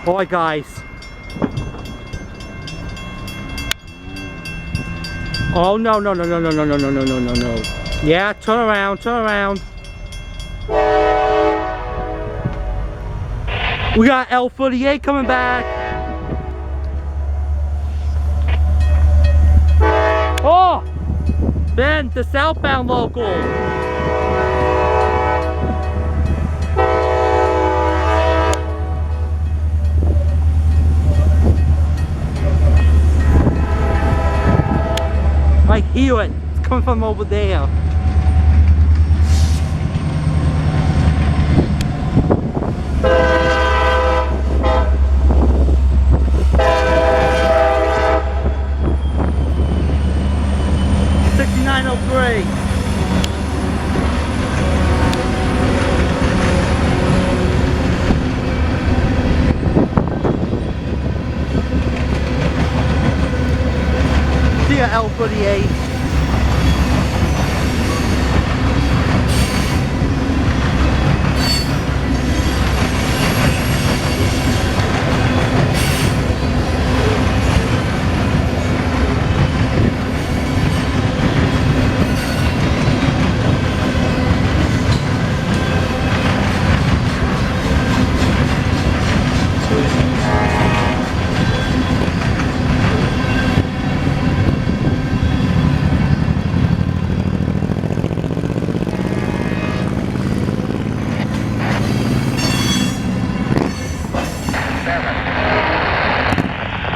Alright guys. Oh no no no no no no no no no no no no. Yeah, turn around, turn around. We got L38 coming back. Oh! Ben, the southbound local. I hear it. It's coming from over there. L38.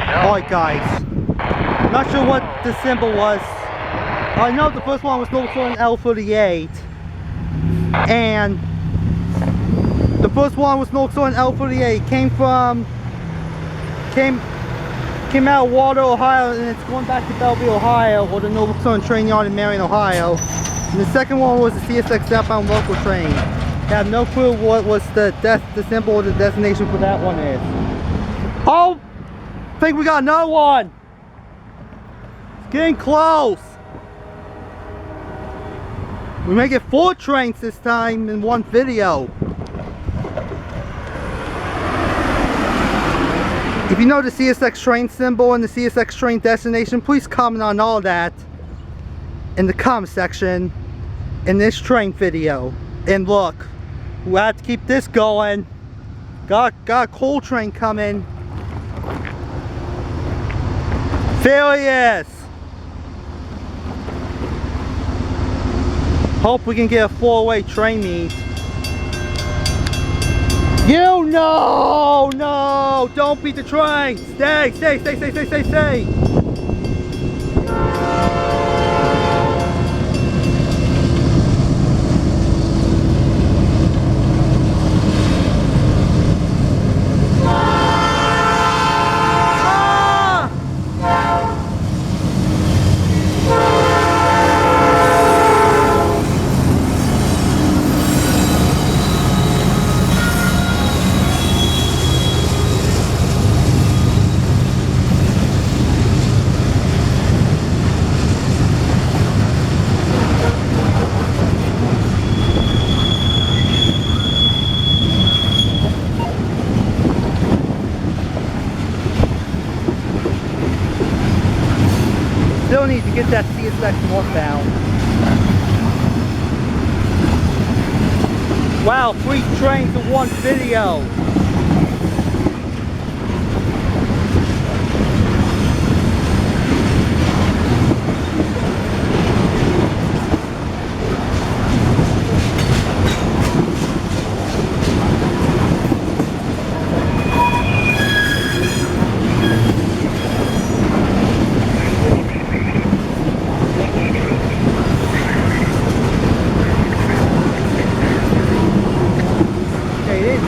Alright guys, I'm not sure what the symbol was. I know the first one was Norfolk Southern L38, and the first one was Norfolk Southern L38. Came out of Waldo, Ohio, and it's going back to Belleville, Ohio, or the Norfolk Southern train yard in Marion, Ohio. And the second one was the CSX southbound local train. I have no clue what was the symbol or the destination for that one is. Oh! I think we got another one. It's getting close. We may get 4 trains this time in one video. If you know the CSX train symbol and the CSX train destination, please comment on all that in the comment section in this train video. And look, we have to keep this going. Got a coal train coming. There he is. Hope we can get a 4-way train meet. You no, don't beat the train. Stay. Still need to get that CSX northbound. Wow, 3 trains in one video.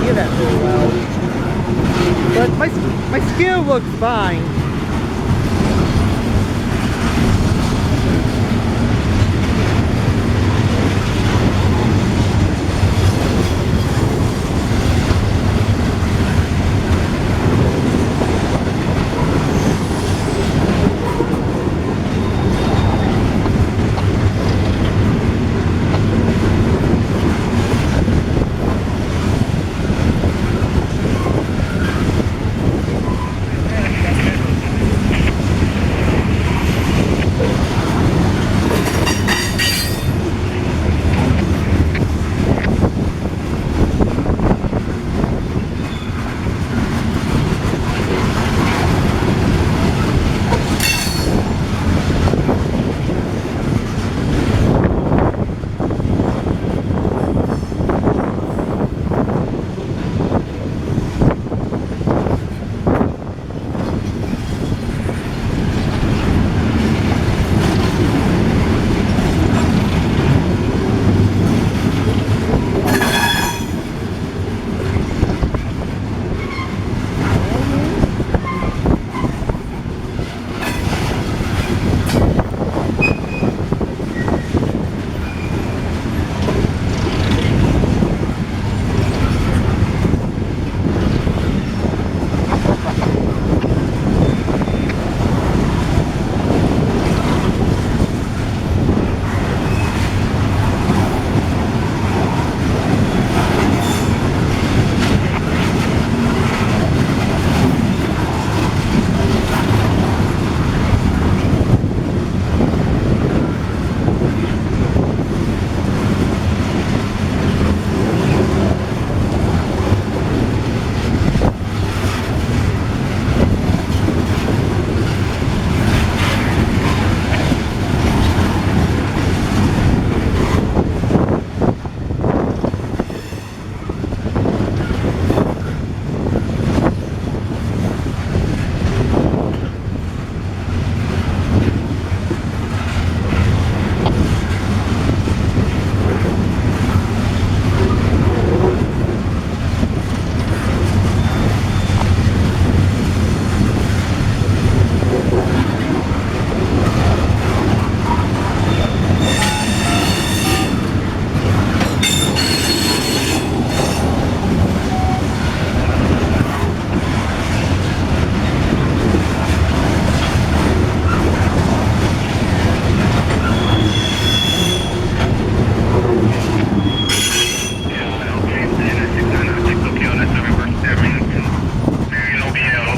That very well, but my skill looks fine.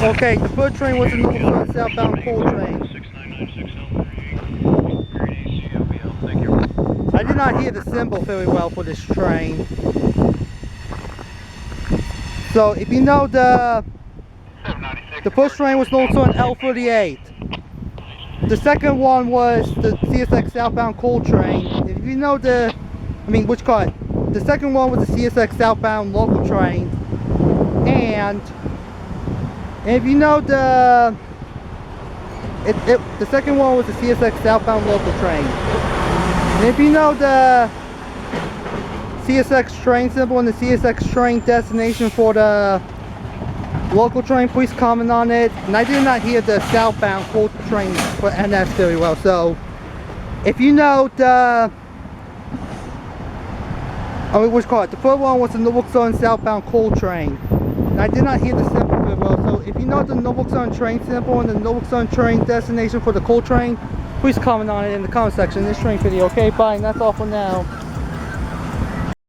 Okay, the first train was the Norfolk Southern southbound coal train. I did not hear the symbol very well for this train. So if you know the first train was Norfolk Southern L38. The second one was the CSX southbound coal train. If you know the second one was the CSX southbound local train. And if you know the second one was the CSX southbound local train. And if you know the CSX train symbol and the CSX train destination for the local train, please comment on it. And I did not hear the southbound coal train for NS very well. So if you know the the third one was the Norfolk Southern southbound coal train. And I did not hear the symbol very well. So if you know the Norfolk Southern train symbol and the Norfolk Southern train destination for the coal train, please comment on it in the comment section in this train video. Okay, bye, and that's all for now.